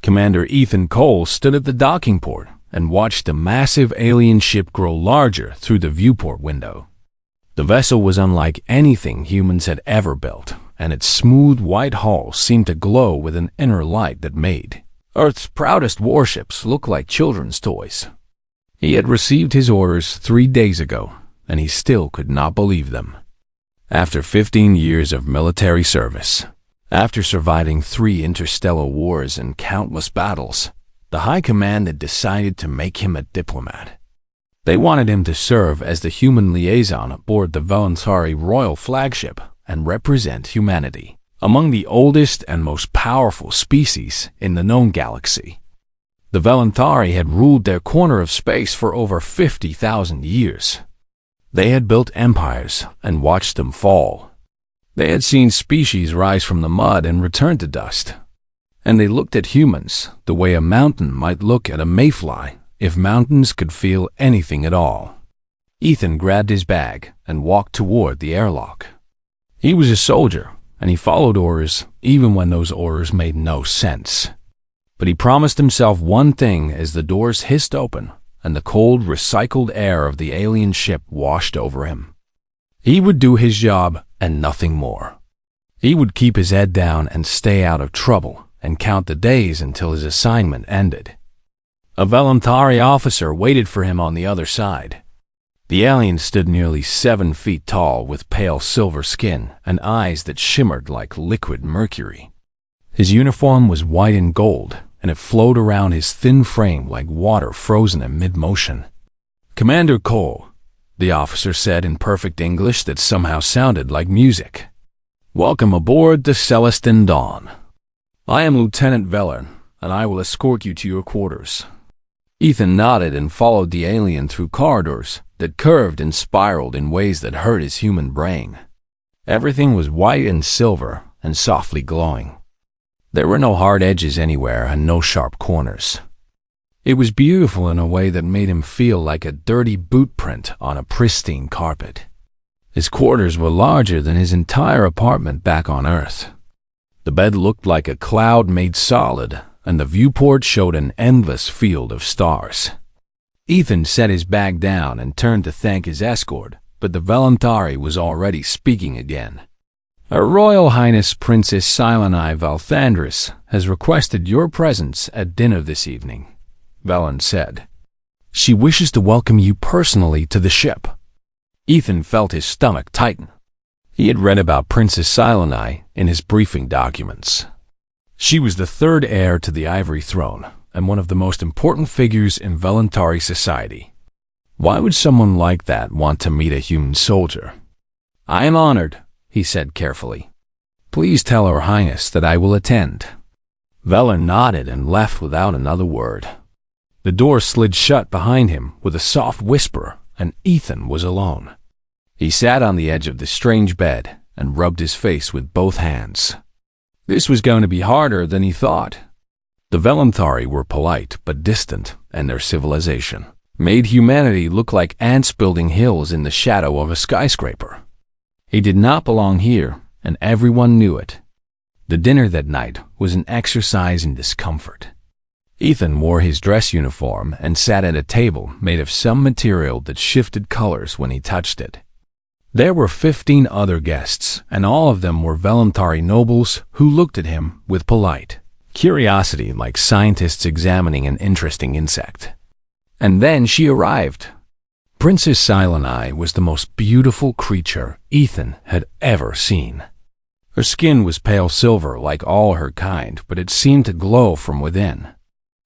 Commander Ethan Cole stood at the docking port and watched the massive alien ship grow larger through the viewport window. The vessel was unlike anything humans had ever built, and its smooth white hull seemed to glow with an inner light that made Earth's proudest warships look like children's toys. He had received his orders 3 days ago, and he still could not believe them. After 15 years of military service, after surviving 3 interstellar wars and countless battles, the High Command had decided to make him a diplomat. They wanted him to serve as the human liaison aboard the Valentari royal flagship and represent humanity among the oldest and most powerful species in the known galaxy. The Valentari had ruled their corner of space for over 50,000 years. They had built empires and watched them fall. They had seen species rise from the mud and return to dust. And they looked at humans the way a mountain might look at a mayfly if mountains could feel anything at all. Ethan grabbed his bag and walked toward the airlock. He was a soldier, and he followed orders even when those orders made no sense. But he promised himself one thing as the doors hissed open and the cold, recycled air of the alien ship washed over him. He would do his job and nothing more. He would keep his head down and stay out of trouble and count the days until his assignment ended. A Valentari officer waited for him on the other side. The alien stood nearly 7 feet tall with pale silver skin and eyes that shimmered like liquid mercury. His uniform was white and gold, and it flowed around his thin frame like water frozen in mid-motion. "Commander Cole," the officer said in perfect English that somehow sounded like music. "Welcome aboard the Celestine Dawn. I am Lieutenant Veller, and I will escort you to your quarters." Ethan nodded and followed the alien through corridors that curved and spiraled in ways that hurt his human brain. Everything was white and silver and softly glowing. There were no hard edges anywhere and no sharp corners. It was beautiful in a way that made him feel like a dirty boot print on a pristine carpet. His quarters were larger than his entire apartment back on Earth. The bed looked like a cloud made solid, and the viewport showed an endless field of stars. Ethan set his bag down and turned to thank his escort, but the Valentari was already speaking again. "Her Royal Highness Princess Sileni Valthandris has requested your presence at dinner this evening," Velen said. "She wishes to welcome you personally to the ship." Ethan felt his stomach tighten. He had read about Princess Sileni in his briefing documents. She was the 3rd heir to the Ivory Throne and one of the most important figures in Valentari society. Why would someone like that want to meet a human soldier? "I am honored," he said carefully. "Please tell Her Highness that I will attend." Veller nodded and left without another word. The door slid shut behind him with a soft whisper, and Ethan was alone. He sat on the edge of the strange bed and rubbed his face with both hands. This was going to be harder than he thought. The Valentari were polite but distant, and their civilization made humanity look like ants building hills in the shadow of a skyscraper. He did not belong here, and everyone knew it. The dinner that night was an exercise in discomfort. Ethan wore his dress uniform and sat at a table made of some material that shifted colors when he touched it. There were 15 other guests, and all of them were Valentari nobles who looked at him with polite curiosity like scientists examining an interesting insect. And then she arrived. Princess Sileni was the most beautiful creature Ethan had ever seen. Her skin was pale silver like all her kind, but it seemed to glow from within.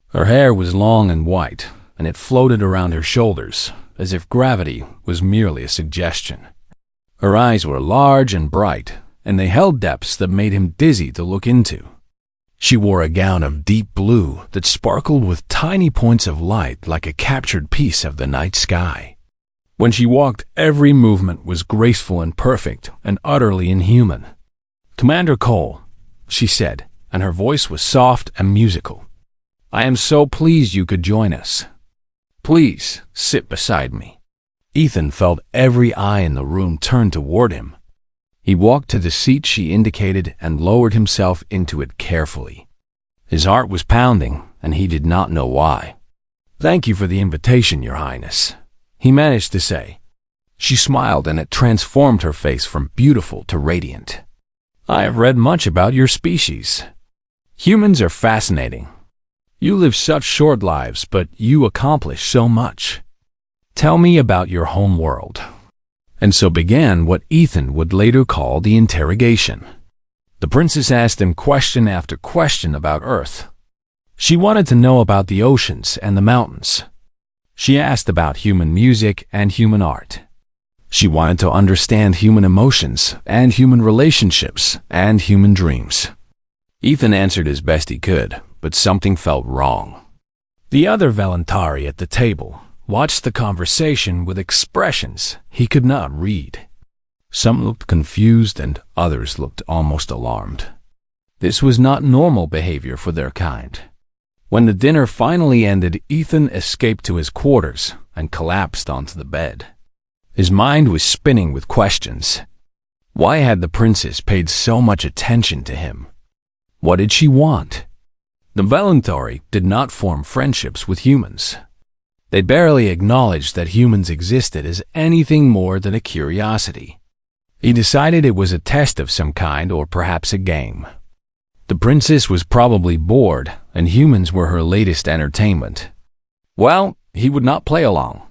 Her hair was long and white, and it floated around her shoulders, as if gravity was merely a suggestion. Her eyes were large and bright, and they held depths that made him dizzy to look into. She wore a gown of deep blue that sparkled with tiny points of light like a captured piece of the night sky. When she walked, every movement was graceful and perfect and utterly inhuman. "Commander Cole," she said, and her voice was soft and musical. "I am so pleased you could join us. Please sit beside me." Ethan felt every eye in the room turn toward him. He walked to the seat she indicated and lowered himself into it carefully. His heart was pounding, and he did not know why. "Thank you for the invitation, Your Highness," he managed to say. She smiled, and it transformed her face from beautiful to radiant. "I have read much about your species. Humans are fascinating. You live such short lives, but you accomplish so much. Tell me about your home world." And so began what Ethan would later call the interrogation. The princess asked him question after question about Earth. She wanted to know about the oceans and the mountains. She asked about human music and human art. She wanted to understand human emotions and human relationships and human dreams. Ethan answered as best he could, but something felt wrong. The other Valentari at the table watched the conversation with expressions he could not read. Some looked confused and others looked almost alarmed. This was not normal behavior for their kind. When the dinner finally ended, Ethan escaped to his quarters and collapsed onto the bed. His mind was spinning with questions. Why had the princess paid so much attention to him? What did she want? The Valentari did not form friendships with humans. They barely acknowledged that humans existed as anything more than a curiosity. He decided it was a test of some kind or perhaps a game. The princess was probably bored, and humans were her latest entertainment. Well, he would not play along.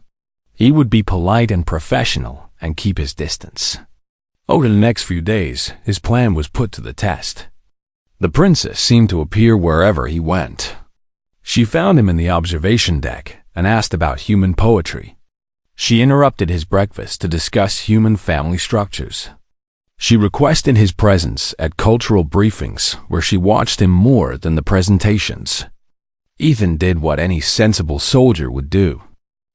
He would be polite and professional and keep his distance. Over the next few days, his plan was put to the test. The princess seemed to appear wherever he went. She found him in the observation deck and asked about human poetry. She interrupted his breakfast to discuss human family structures. She requested his presence at cultural briefings where she watched him more than the presentations. Ethan did what any sensible soldier would do.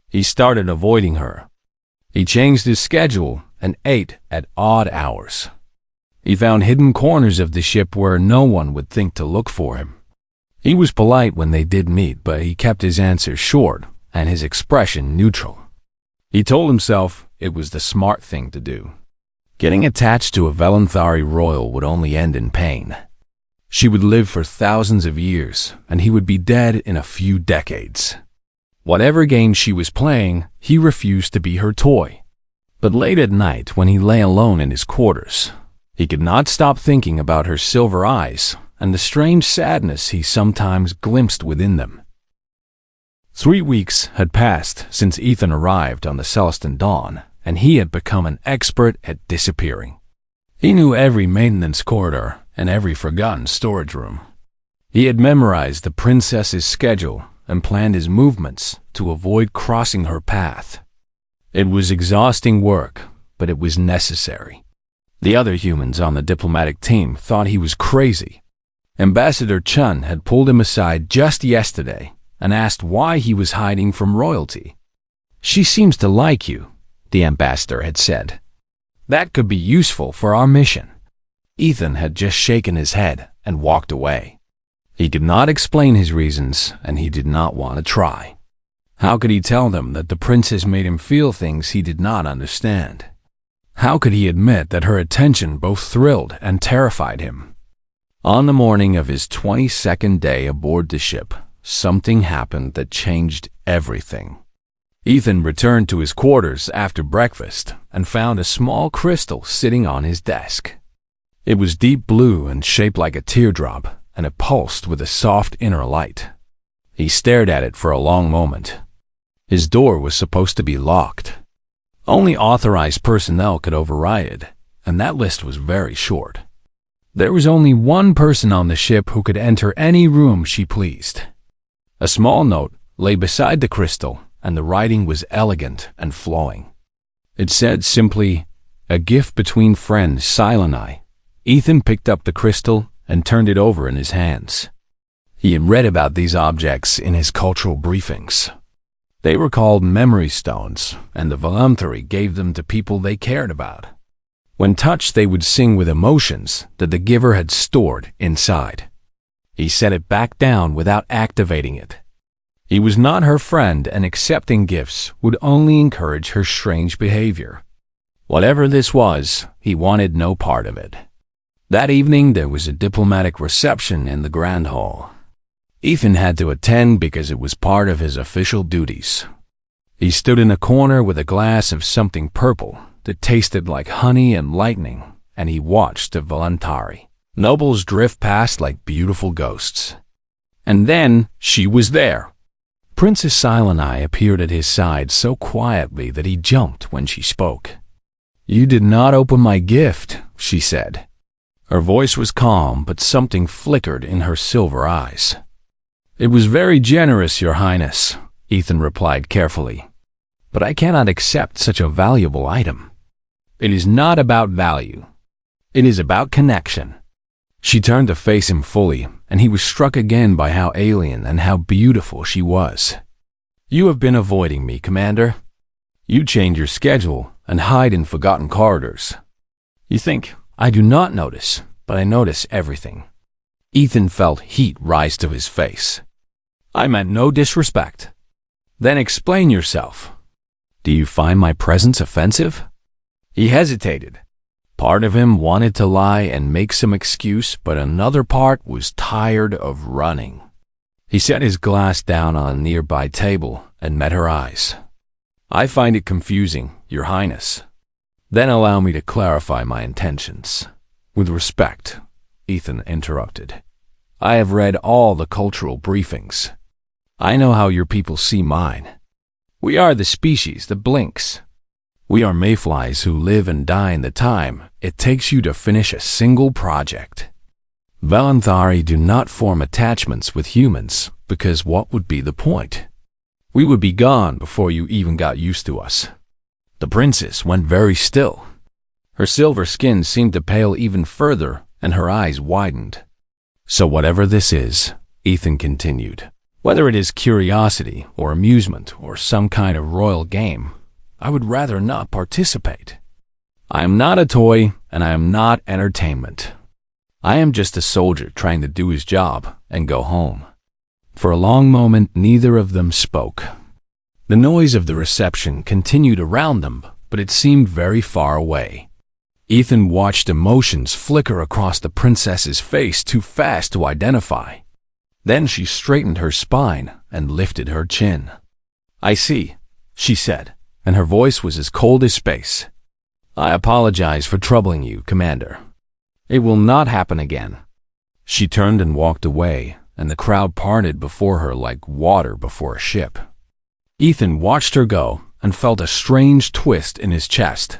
He started avoiding her. He changed his schedule and ate at odd hours. He found hidden corners of the ship where no one would think to look for him. He was polite when they did meet, but he kept his answers short and his expression neutral. He told himself it was the smart thing to do. Getting attached to a Valentari royal would only end in pain. She would live for thousands of years, and he would be dead in a few decades. Whatever game she was playing, he refused to be her toy. But late at night, when he lay alone in his quarters, he could not stop thinking about her silver eyes and the strange sadness he sometimes glimpsed within them. 3 weeks had passed since Ethan arrived on the Celestin Dawn, and he had become an expert at disappearing. He knew every maintenance corridor and every forgotten storage room. He had memorized the princess's schedule and planned his movements to avoid crossing her path. It was exhausting work, but it was necessary. The other humans on the diplomatic team thought he was crazy. Ambassador Chun had pulled him aside just yesterday and asked why he was hiding from royalty. "She seems to like you," the ambassador had said. "That could be useful for our mission." Ethan had just shaken his head and walked away. He could not explain his reasons, and he did not want to try. How could he tell them that the princess made him feel things he did not understand? How could he admit that her attention both thrilled and terrified him? On the morning of his 22nd day aboard the ship, something happened that changed everything. Ethan returned to his quarters after breakfast and found a small crystal sitting on his desk. It was deep blue and shaped like a teardrop, and it pulsed with a soft inner light. He stared at it for a long moment. His door was supposed to be locked. Only authorized personnel could override it, and that list was very short. There was only one person on the ship who could enter any room she pleased. A small note lay beside the crystal, and the writing was elegant and flowing. It said simply, "A gift between friends, Sile and I." Ethan picked up the crystal and turned it over in his hands. He had read about these objects in his cultural briefings. They were called memory stones, and the Valentari gave them to people they cared about. When touched, they would sing with emotions that the giver had stored inside. He set it back down without activating it. He was not her friend, and accepting gifts would only encourage her strange behavior. Whatever this was, he wanted no part of it. That evening, there was a diplomatic reception in the Grand Hall. Ethan had to attend because it was part of his official duties. He stood in a corner with a glass of something purple that tasted like honey and lightning, and he watched the voluntary nobles drift past like beautiful ghosts. And then she was there. Princess Sileni appeared at his side so quietly that he jumped when she spoke. "You did not open my gift," she said. Her voice was calm, but something flickered in her silver eyes. "It was very generous, Your Highness," Ethan replied carefully. "But I cannot accept such a valuable item. It is not about value. It is about connection." She turned to face him fully, and he was struck again by how alien and how beautiful she was. "You have been avoiding me, Commander. You change your schedule and hide in forgotten corridors. You think I do not notice, but I notice everything." Ethan felt heat rise to his face. "I meant no disrespect." "Then explain yourself. Do you find my presence offensive?" He hesitated. Part of him wanted to lie and make some excuse, but another part was tired of running. He set his glass down on a nearby table and met her eyes. "I find it confusing, Your Highness." "Then allow me to clarify my intentions." "With respect," Ethan interrupted. "I have read all the cultural briefings. I know how your people see mine. We are the species that blinks. We are mayflies who live and die in the time it takes you to finish a single project. Voluntari do not form attachments with humans because what would be the point? We would be gone before you even got used to us." The princess went very still. Her silver skin seemed to pale even further, and her eyes widened. "So whatever this is," Ethan continued, "whether it is curiosity or amusement or some kind of royal game, I would rather not participate. I am not a toy, and I am not entertainment. I am just a soldier trying to do his job and go home." For a long moment, neither of them spoke. The noise of the reception continued around them, but it seemed very far away. Ethan watched emotions flicker across the princess's face too fast to identify. Then she straightened her spine and lifted her chin. "I see," she said, and her voice was as cold as space. "I apologize for troubling you, Commander. It will not happen again." She turned and walked away, and the crowd parted before her like water before a ship. Ethan watched her go and felt a strange twist in his chest.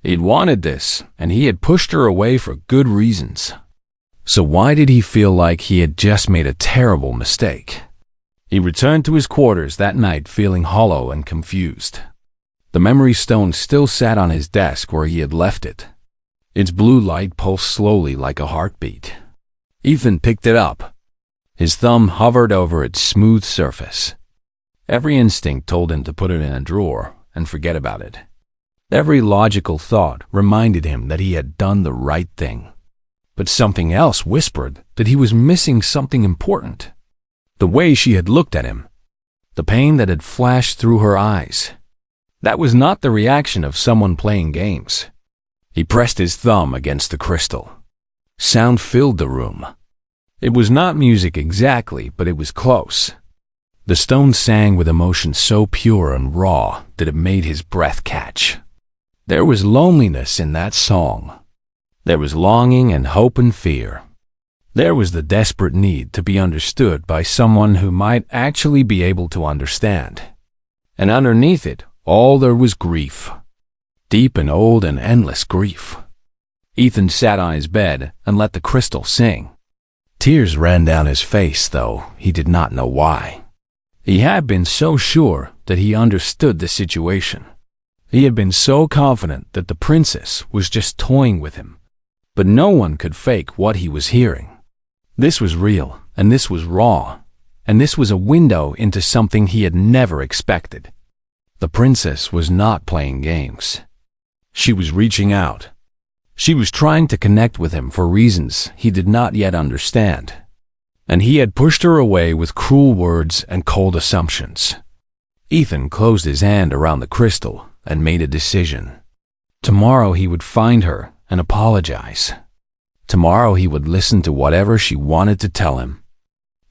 He'd wanted this, and he had pushed her away for good reasons. So why did he feel like he had just made a terrible mistake? He returned to his quarters that night feeling hollow and confused. The memory stone still sat on his desk where he had left it. Its blue light pulsed slowly like a heartbeat. Ethan picked it up. His thumb hovered over its smooth surface. Every instinct told him to put it in a drawer and forget about it. Every logical thought reminded him that he had done the right thing. But something else whispered that he was missing something important. The way she had looked at him. The pain that had flashed through her eyes. That was not the reaction of someone playing games. He pressed his thumb against the crystal. Sound filled the room. It was not music exactly, but it was close. The stone sang with emotion so pure and raw that it made his breath catch. There was loneliness in that song. There was longing and hope and fear. There was the desperate need to be understood by someone who might actually be able to understand. And underneath it, all there was grief. Deep and old and endless grief. Ethan sat on his bed and let the crystal sing. Tears ran down his face, though he did not know why. He had been so sure that he understood the situation. He had been so confident that the princess was just toying with him. But no one could fake what he was hearing. This was real, and this was raw, and this was a window into something he had never expected. The princess was not playing games. She was reaching out. She was trying to connect with him for reasons he did not yet understand. And he had pushed her away with cruel words and cold assumptions. Ethan closed his hand around the crystal and made a decision. Tomorrow he would find her and apologize. Tomorrow he would listen to whatever she wanted to tell him.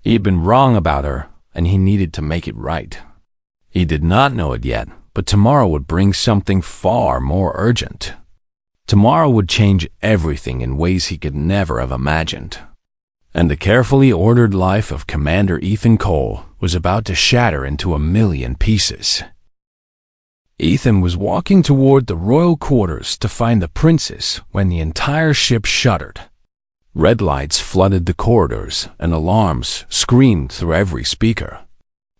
He had been wrong about her, and he needed to make it right. He did not know it yet, but tomorrow would bring something far more urgent. Tomorrow would change everything in ways he could never have imagined. And the carefully ordered life of Commander Ethan Cole was about to shatter into a million pieces. Ethan was walking toward the royal quarters to find the princess when the entire ship shuddered. Red lights flooded the corridors, and alarms screamed through every speaker.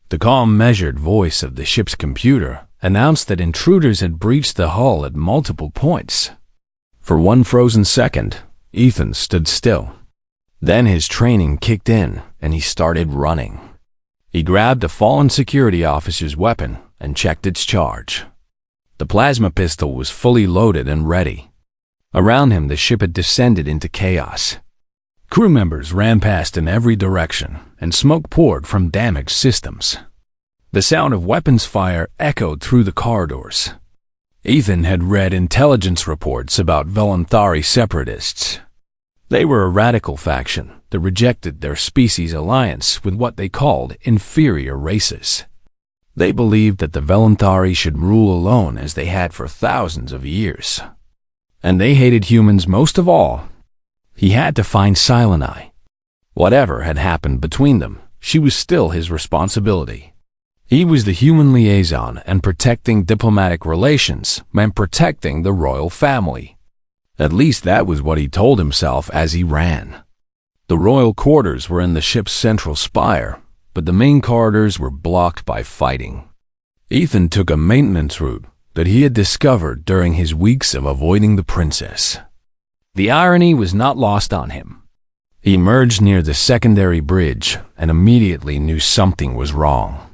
The calm, measured voice of the ship's computer announced that intruders had breached the hull at multiple points. For one frozen second, Ethan stood still. Then his training kicked in, and he started running. He grabbed a fallen security officer's weapon and checked its charge. The plasma pistol was fully loaded and ready. Around him, the ship had descended into chaos. Crew members ran past in every direction, and smoke poured from damaged systems. The sound of weapons fire echoed through the corridors. Ethan had read intelligence reports about Voluntari separatists. They were a radical faction that rejected their species' alliance with what they called inferior races. They believed that the Voluntari should rule alone as they had for thousands of years. And they hated humans most of all. He had to find Silenai. Whatever had happened between them, she was still his responsibility. He was the human liaison, and protecting diplomatic relations meant protecting the royal family. At least that was what he told himself as he ran. The royal quarters were in the ship's central spire, but the main corridors were blocked by fighting. Ethan took a maintenance route that he had discovered during his weeks of avoiding the princess. The irony was not lost on him. He emerged near the secondary bridge and immediately knew something was wrong.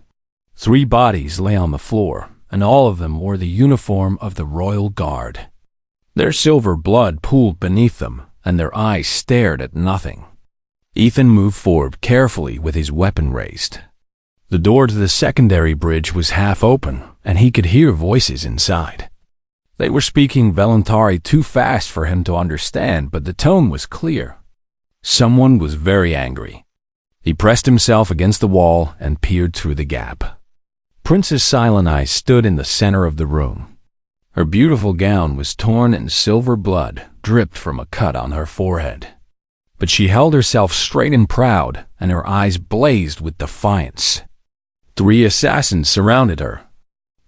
3 bodies lay on the floor, and all of them wore the uniform of the Royal Guard. Their silver blood pooled beneath them, and their eyes stared at nothing. Ethan moved forward carefully with his weapon raised. The door to the secondary bridge was half open, and he could hear voices inside. They were speaking Voluntari too fast for him to understand, but the tone was clear. Someone was very angry. He pressed himself against the wall and peered through the gap. Princess Silenai stood in the center of the room. Her beautiful gown was torn and silver blood dripped from a cut on her forehead. But she held herself straight and proud, and her eyes blazed with defiance. 3 assassins surrounded her.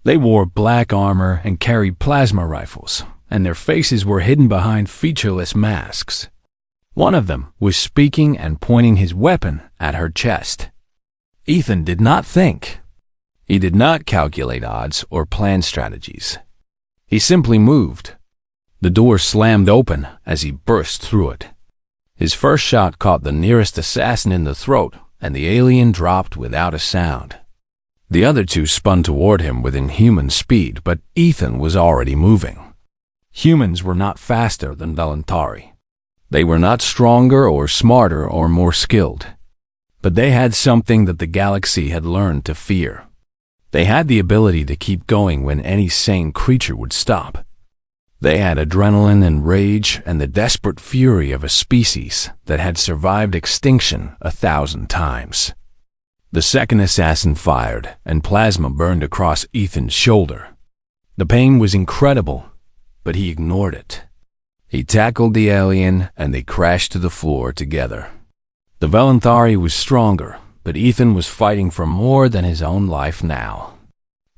They wore black armor and carried plasma rifles, and their faces were hidden behind featureless masks. One of them was speaking and pointing his weapon at her chest. Ethan did not think. He did not calculate odds or plan strategies. He simply moved. The door slammed open as he burst through it. His first shot caught the nearest assassin in the throat, and the alien dropped without a sound. The other 2 spun toward him with inhuman speed, but Ethan was already moving. Humans were not faster than Voluntari. They were not stronger or smarter or more skilled. But they had something that the galaxy had learned to fear. They had the ability to keep going when any sane creature would stop. They had adrenaline and rage and the desperate fury of a species that had survived extinction 1,000 times. The second assassin fired, and plasma burned across Ethan's shoulder. The pain was incredible, but he ignored it. He tackled the alien, and they crashed to the floor together. The Voluntari was stronger, but Ethan was fighting for more than his own life now.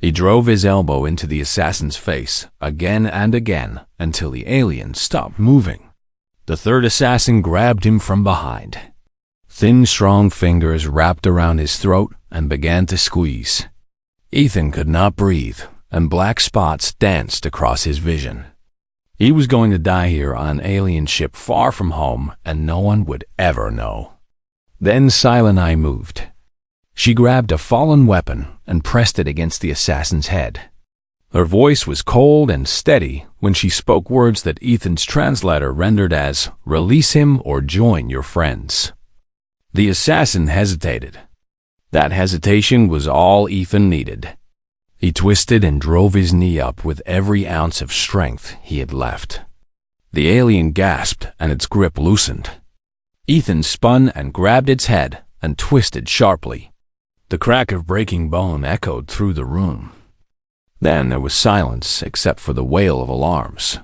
He drove his elbow into the assassin's face again and again until the alien stopped moving. The third assassin grabbed him from behind. Thin, strong fingers wrapped around his throat and began to squeeze. Ethan could not breathe, and black spots danced across his vision. He was going to die here on an alien ship far from home, and no one would ever know. Then Silenai moved. She grabbed a fallen weapon and pressed it against the assassin's head. Her voice was cold and steady when she spoke words that Ethan's translator rendered as, "Release him or join your friends." The assassin hesitated. That hesitation was all Ethan needed. He twisted and drove his knee up with every ounce of strength he had left. The alien gasped and its grip loosened. Ethan spun and grabbed its head, and twisted sharply. The crack of breaking bone echoed through the room. Then there was silence except for the wail of alarms.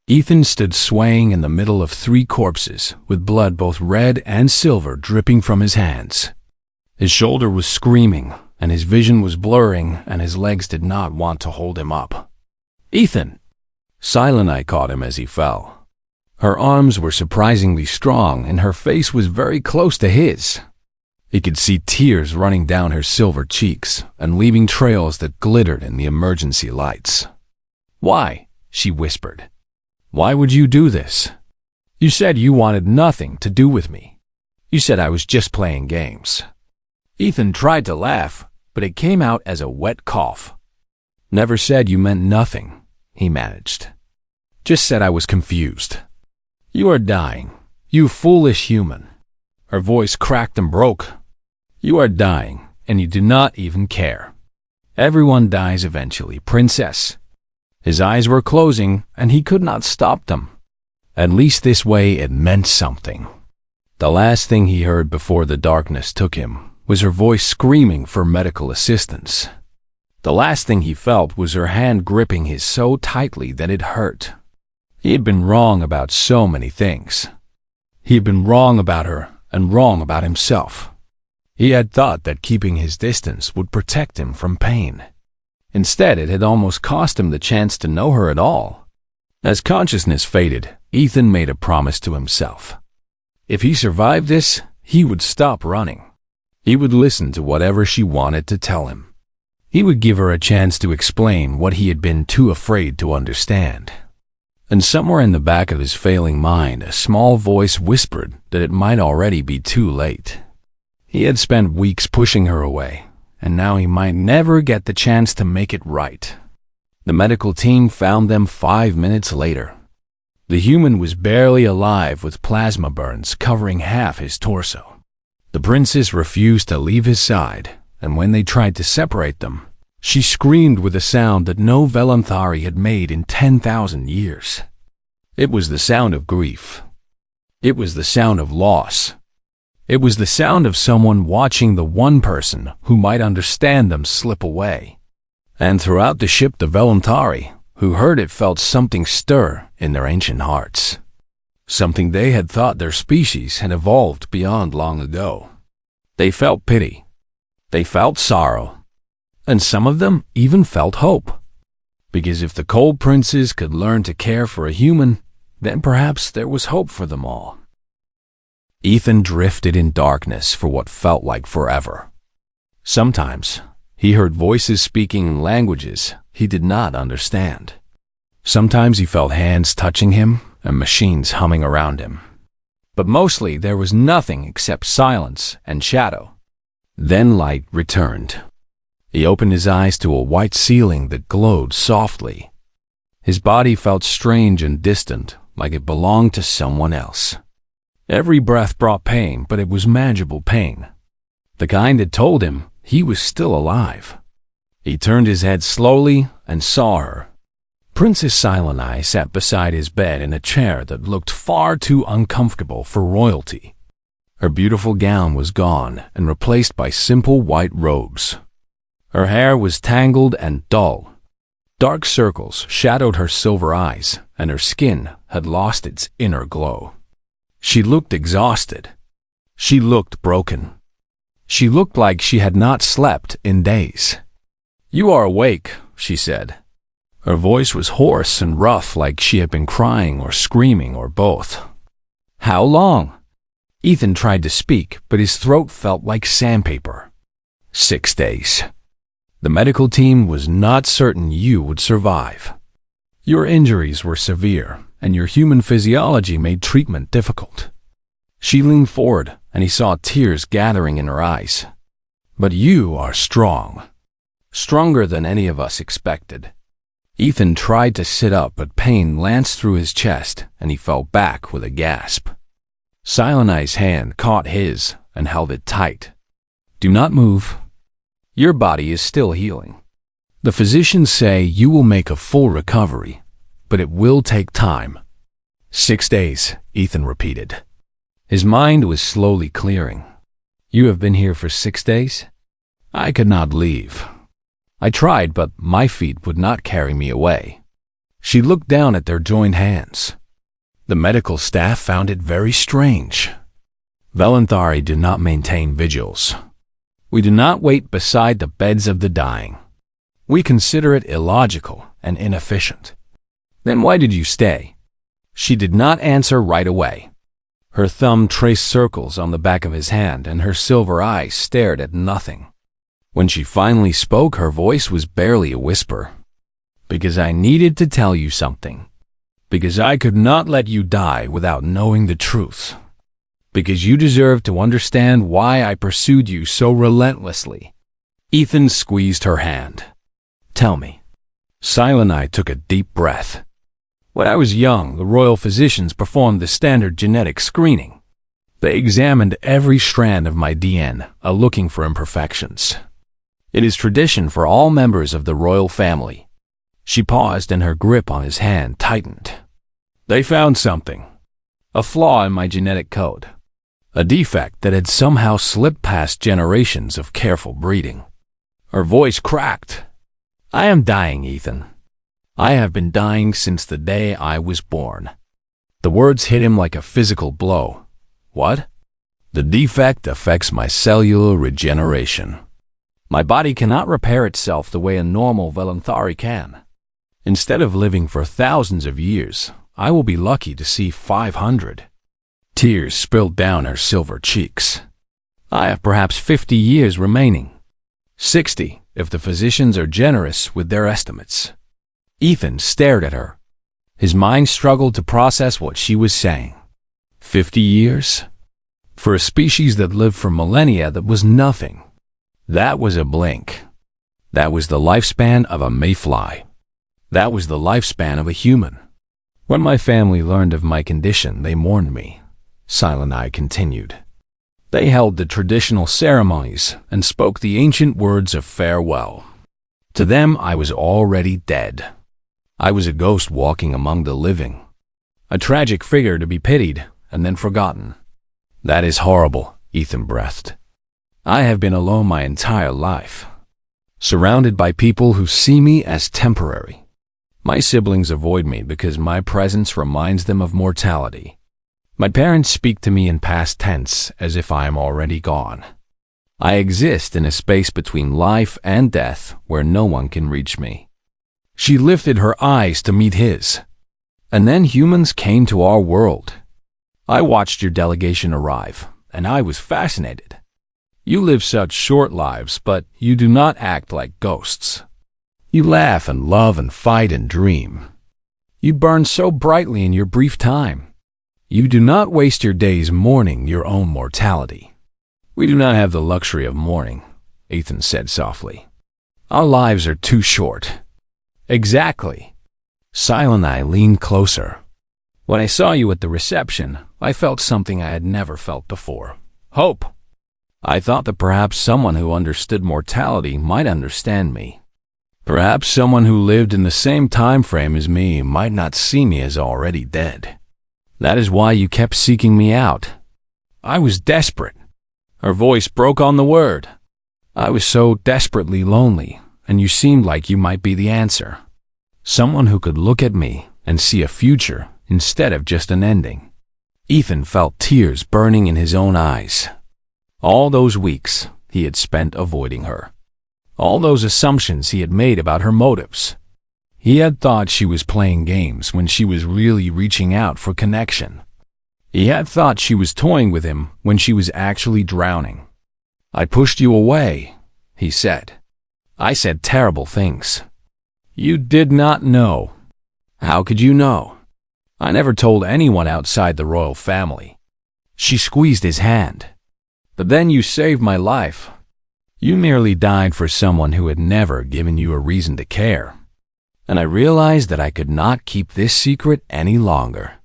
Ethan stood swaying in the middle of 3 corpses, with blood both red and silver dripping from his hands. His shoulder was screaming, and his vision was blurring, and his legs did not want to hold him up. "Ethan!" Sileni caught him as he fell. Her arms were surprisingly strong, and her face was very close to his. He could see tears running down her silver cheeks and leaving trails that glittered in the emergency lights. "Why?" she whispered. "Why would you do this? You said you wanted nothing to do with me. You said I was just playing games." Ethan tried to laugh, but it came out as a wet cough. "Never said you meant nothing," he managed. "Just said I was confused. You are dying, you foolish human." Her voice cracked and broke. "You are dying, and you do not even care. Everyone dies eventually, princess." His eyes were closing, and he could not stop them. At least this way it meant something. The last thing he heard before the darkness took him was her voice screaming for medical assistance. The last thing he felt was her hand gripping his so tightly that it hurt. He had been wrong about so many things. He had been wrong about her and wrong about himself. He had thought that keeping his distance would protect him from pain. Instead, it had almost cost him the chance to know her at all. As consciousness faded, Ethan made a promise to himself. If he survived this, he would stop running. He would listen to whatever she wanted to tell him. He would give her a chance to explain what he had been too afraid to understand. And somewhere in the back of his failing mind, a small voice whispered that it might already be too late. He had spent weeks pushing her away, and now he might never get the chance to make it right. The medical team found them 5 minutes later. The human was barely alive with plasma burns covering half his torso. The princess refused to leave his side, and when they tried to separate them, she screamed with a sound that no Velanthari had made in 10,000 years. It was the sound of grief. It was the sound of loss. It was the sound of someone watching the one person who might understand them slip away. And throughout the ship, the Velanthari, who heard it, felt something stir in their ancient hearts. Something they had thought their species had evolved beyond long ago. They felt pity. They felt sorrow. And some of them even felt hope. Because if the cold princes could learn to care for a human, then perhaps there was hope for them all. Ethan drifted in darkness for what felt like forever. Sometimes he heard voices speaking in languages he did not understand. Sometimes he felt hands touching him and machines humming around him. But mostly there was nothing except silence and shadow. Then light returned. He opened his eyes to a white ceiling that glowed softly. His body felt strange and distant, like it belonged to someone else. Every breath brought pain, but it was manageable pain. The kind that told him he was still alive. He turned his head slowly and saw her. Princess Sileni sat beside his bed in a chair that looked far too uncomfortable for royalty. Her beautiful gown was gone and replaced by simple white robes. Her hair was tangled and dull. Dark circles shadowed her silver eyes, and her skin had lost its inner glow. She looked exhausted. She looked broken. She looked like she had not slept in days. "You are awake," she said. Her voice was hoarse and rough, like she had been crying or screaming or both. "How long?" Ethan tried to speak, but his throat felt like sandpaper. 6 days. The medical team was not certain you would survive. Your injuries were severe, and your human physiology made treatment difficult. She leaned forward, and he saw tears gathering in her eyes. "But you are strong. Stronger than any of us expected." Ethan tried to sit up, but pain lanced through his chest, and he fell back with a gasp. Sileni's hand caught his and held it tight. "Do not move. Your body is still healing. The physicians say you will make a full recovery, but it will take time." 6 days, Ethan repeated. His mind was slowly clearing. You have been here for 6 days? I could not leave. I tried, but my feet would not carry me away. She looked down at their joined hands. The medical staff found it very strange. Valenthari do not maintain vigils. We do not wait beside the beds of the dying. We consider it illogical and inefficient. Then why did you stay? She did not answer right away. Her thumb traced circles on the back of his hand, and her silver eyes stared at nothing. When she finally spoke, her voice was barely a whisper. Because I needed to tell you something. Because I could not let you die without knowing the truth. Because you deserve to understand why I pursued you so relentlessly. Ethan squeezed her hand. Tell me. Silenai took a deep breath. When I was young, the royal physicians performed the standard genetic screening. They examined every strand of my DNA, looking for imperfections. It is tradition for all members of the royal family. She paused and her grip on his hand tightened. They found something. A flaw in my genetic code. A defect that had somehow slipped past generations of careful breeding. Her voice cracked. I am dying, Ethan. I have been dying since the day I was born. The words hit him like a physical blow. What? The defect affects my cellular regeneration. My body cannot repair itself the way a normal Valenthari can. Instead of living for thousands of years, I will be lucky to see 500. Tears spilled down her silver cheeks. I have perhaps 50 years remaining. 60, if the physicians are generous with their estimates. Ethan stared at her. His mind struggled to process what she was saying. 50 years? For a species that lived for millennia, that was nothing. That was a blink. That was the lifespan of a mayfly. That was the lifespan of a human. When my family learned of my condition, they mourned me. Silenai continued. They held the traditional ceremonies and spoke the ancient words of farewell. To them, I was already dead. I was a ghost walking among the living. A tragic figure to be pitied and then forgotten. That is horrible, Ethan breathed. I have been alone my entire life, surrounded by people who see me as temporary. My siblings avoid me because my presence reminds them of mortality. My parents speak to me in past tense as if I am already gone. I exist in a space between life and death where no one can reach me. She lifted her eyes to meet his. And then humans came to our world. I watched your delegation arrive, and I was fascinated. You live such short lives, but you do not act like ghosts. You laugh and love and fight and dream. You burn so brightly in your brief time. You do not waste your days mourning your own mortality. We do not have the luxury of mourning, Ethan said softly. Our lives are too short. Exactly. Silenai leaned closer. When I saw you at the reception, I felt something I had never felt before. Hope. I thought that perhaps someone who understood mortality might understand me. Perhaps someone who lived in the same time frame as me might not see me as already dead. That is why you kept seeking me out. I was desperate. Her voice broke on the word. I was so desperately lonely, and you seemed like you might be the answer. Someone who could look at me and see a future instead of just an ending. Ethan felt tears burning in his own eyes. All those weeks he had spent avoiding her. All those assumptions he had made about her motives. He had thought she was playing games when she was really reaching out for connection. He had thought she was toying with him when she was actually drowning. I pushed you away, he said. I said terrible things. You did not know. How could you know? I never told anyone outside the royal family. She squeezed his hand. But then you saved my life. You merely died for someone who had never given you a reason to care. And I realized that I could not keep this secret any longer.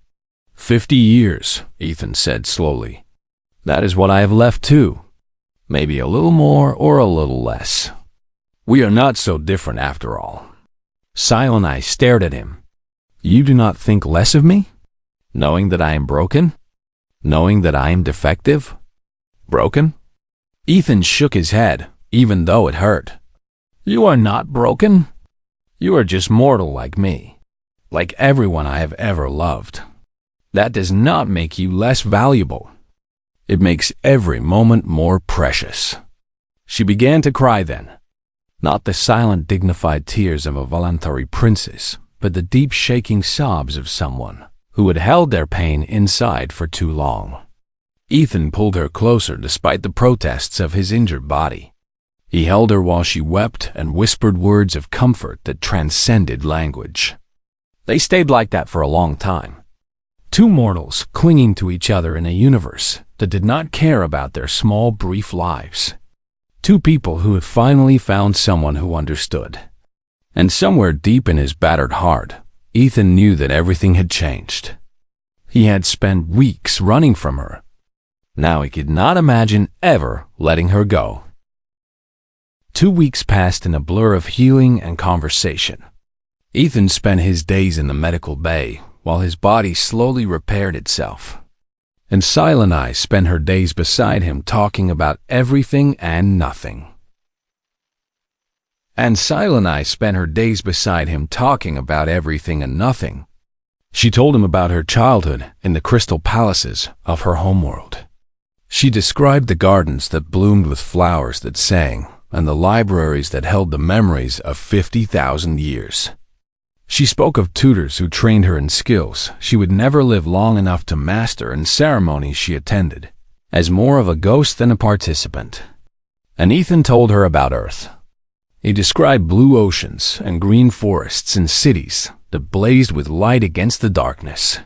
50 years, Ethan said slowly. That is what I have left too. Maybe a little more or a little less. We are not so different after all. Silenai stared at him. You do not think less of me? Knowing that I am broken? Knowing that I am defective? Broken? Ethan shook his head, even though it hurt. You are not broken. You are just mortal like me, like everyone I have ever loved. That does not make you less valuable. It makes every moment more precious. She began to cry then. Not the silent, dignified tears of a voluntary princess, but the deep shaking sobs of someone who had held their pain inside for too long. Ethan pulled her closer despite the protests of his injured body. He held her while she wept and whispered words of comfort that transcended language. They stayed like that for a long time. Two mortals clinging to each other in a universe that did not care about their small, brief lives. Two people who had finally found someone who understood. And somewhere deep in his battered heart, Ethan knew that everything had changed. He had spent weeks running from her. Now he could not imagine ever letting her go. 2 weeks passed in a blur of healing and conversation. Ethan spent his days in the medical bay while his body slowly repaired itself. And Silent spent her days beside him talking about everything and nothing. She told him about her childhood in the crystal palaces of her homeworld. She described the gardens that bloomed with flowers that sang, and the libraries that held the memories of 50,000 years. She spoke of tutors who trained her in skills she would never live long enough to master and ceremonies she attended, as more of a ghost than a participant. And Ethan told her about Earth. He described blue oceans and green forests and cities that blazed with light against the darkness.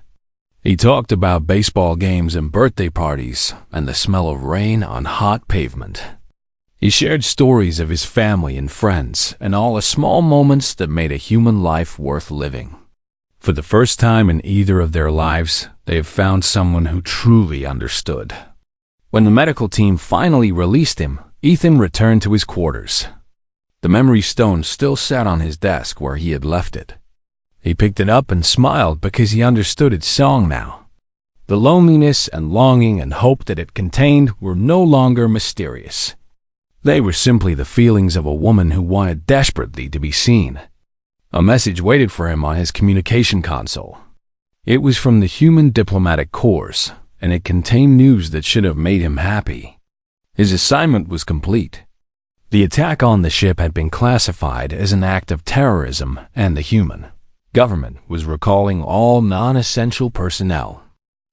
He talked about baseball games and birthday parties and the smell of rain on hot pavement. He shared stories of his family and friends and all the small moments that made a human life worth living. For the first time in either of their lives, they have found someone who truly understood. When the medical team finally released him, Ethan returned to his quarters. The memory stone still sat on his desk where he had left it. He picked it up and smiled because he understood its song now. The loneliness and longing and hope that it contained were no longer mysterious. They were simply the feelings of a woman who wanted desperately to be seen. A message waited for him on his communication console. It was from the Human Diplomatic Corps, and it contained news that should have made him happy. His assignment was complete. The attack on the ship had been classified as an act of terrorism, and the human government was recalling all non-essential personnel.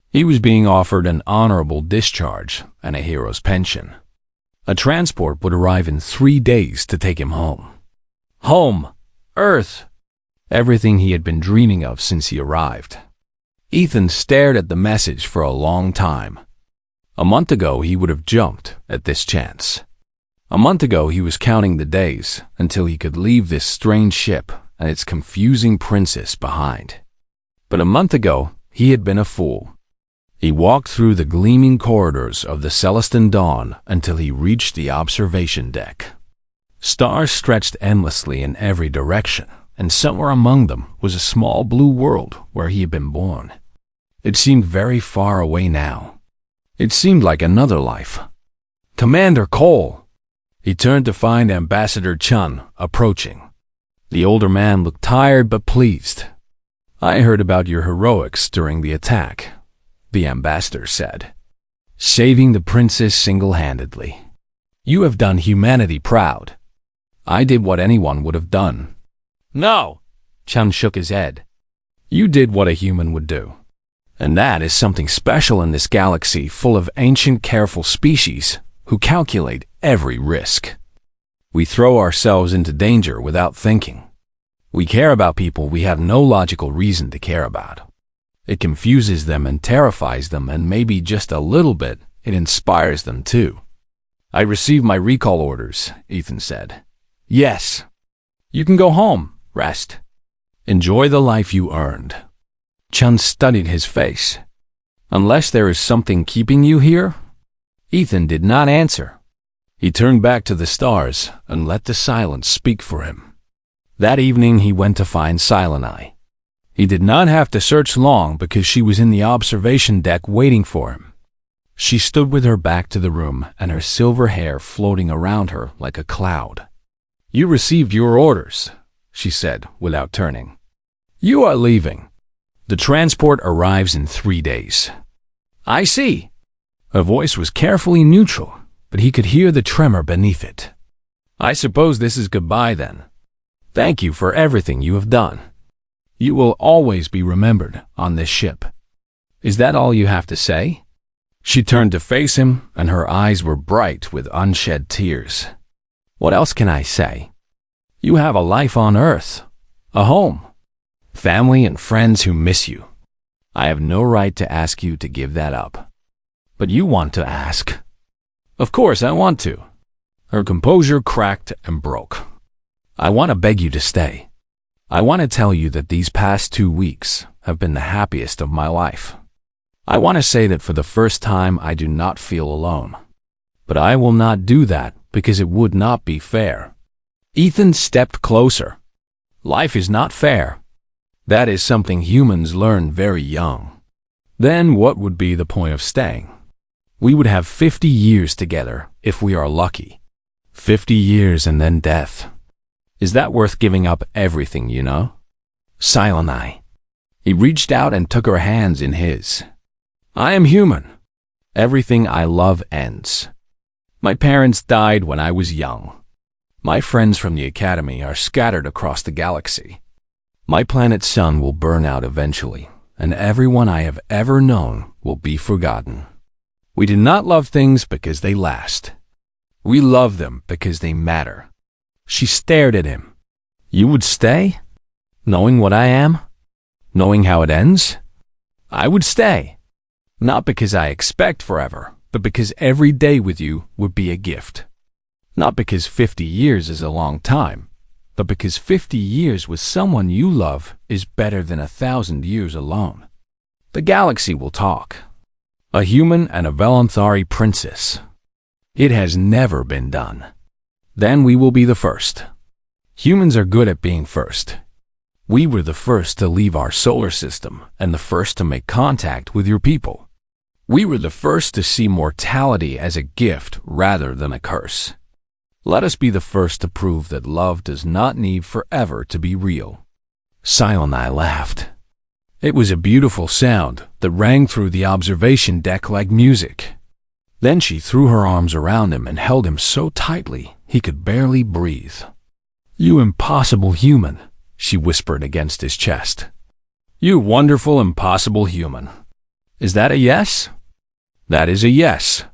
He was being offered an honorable discharge and a hero's pension. A transport would arrive in 3 days to take him home. Home! Earth! Everything he had been dreaming of since he arrived. Ethan stared at the message for a long time. A month ago he would have jumped at this chance. A month ago he was counting the days until he could leave this strange ship and its confusing princess behind. But a month ago he had been a fool. He walked through the gleaming corridors of the Celestine dawn until he reached the observation deck. Stars stretched endlessly in every direction, and somewhere among them was a small blue world where he had been born. It seemed very far away now. It seemed like another life. Commander Cole! He turned to find Ambassador Chun approaching. The older man looked tired but pleased. I heard about your heroics during the attack, the ambassador said. Saving the princess single-handedly. You have done humanity proud. I did what anyone would have done. No! Chun shook his head. You did what a human would do. And that is something special in this galaxy full of ancient, careful species who calculate every risk. We throw ourselves into danger without thinking. We care about people we have no logical reason to care about. It confuses them and terrifies them, and maybe just a little bit, it inspires them too. I received my recall orders, Ethan said. Yes. You can go home, rest. Enjoy the life you earned. Chun studied his face. Unless there is something keeping you here? Ethan did not answer. He turned back to the stars and let the silence speak for him. That evening he went to find Silent. He did not have to search long because she was in the observation deck waiting for him. She stood with her back to the room and her silver hair floating around her like a cloud. "You received your orders," she said without turning. "You are leaving. The transport arrives in 3 days." "I see." Her voice was carefully neutral, but he could hear the tremor beneath it. "I suppose this is goodbye then. Thank you for everything you have done. You will always be remembered on this ship. Is that all you have to say?" She turned to face him, and her eyes were bright with unshed tears. "What else can I say? You have a life on Earth, a home, family and friends who miss you. I have no right to ask you to give that up. But you want to ask." "Of course I want to." Her composure cracked and broke. "I want to beg you to stay. I want to tell you that these past 2 weeks have been the happiest of my life. I want to say that for the first time I do not feel alone. But I will not do that because it would not be fair." Ethan stepped closer. "Life is not fair. That is something humans learn very young. Then what would be the point of staying? We would have 50 years together if we are lucky. 50 years and then death. Is that worth giving up everything, you know?" Silently. He reached out and took her hands in his. "I am human. Everything I love ends. My parents died when I was young. My friends from the academy are scattered across the galaxy. My planet's sun will burn out eventually, and everyone I have ever known will be forgotten. We do not love things because they last. We love them because they matter." She stared at him. "You would stay? Knowing what I am? Knowing how it ends? I would stay. Not because I expect forever, but because every day with you would be a gift. Not because 50 years is a long time, but because 50 years with someone you love is better than 1,000 years alone. The galaxy will talk. A human and a Velanthari princess. It has never been done. Then we will be the first. Humans are good at being first. We were the first to leave our solar system and the first to make contact with your people. We were the first to see mortality as a gift rather than a curse. Let us be the first to prove that love does not need forever to be real." Silently laughed. It was a beautiful sound that rang through the observation deck like music. Then she threw her arms around him and held him so tightly he could barely breathe. "You impossible human," she whispered against his chest. "You wonderful impossible human. Is that a yes?" "That is a yes."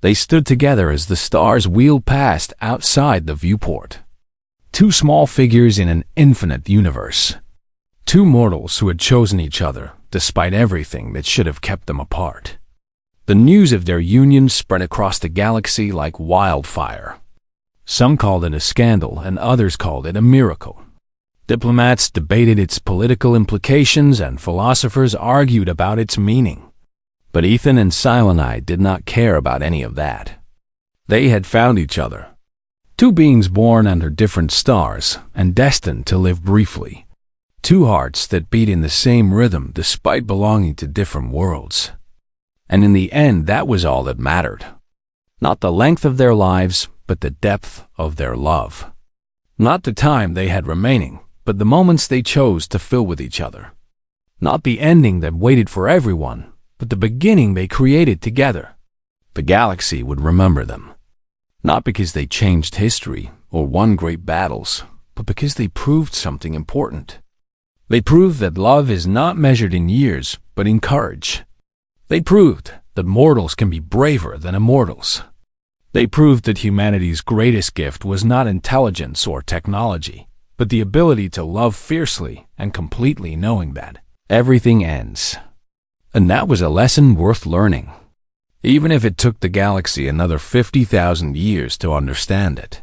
They stood together as the stars wheeled past outside the viewport. 2 small figures in an infinite universe. 2 mortals who had chosen each other despite everything that should have kept them apart. The news of their union spread across the galaxy like wildfire. Some called it a scandal and others called it a miracle. Diplomats debated its political implications and philosophers argued about its meaning. But Ethan and Sileni did not care about any of that. They had found each other. 2 beings born under different stars and destined to live briefly. 2 hearts that beat in the same rhythm despite belonging to different worlds. And in the end, that was all that mattered. Not the length of their lives, but the depth of their love. Not the time they had remaining, but the moments they chose to fill with each other. Not the ending that waited for everyone, but the beginning they created together. The galaxy would remember them. Not because they changed history or won great battles, but because they proved something important. They proved that love is not measured in years, but in courage. They proved that mortals can be braver than immortals. They proved that humanity's greatest gift was not intelligence or technology, but the ability to love fiercely and completely knowing that everything ends. And that was a lesson worth learning, even if it took the galaxy another 50,000 years to understand it.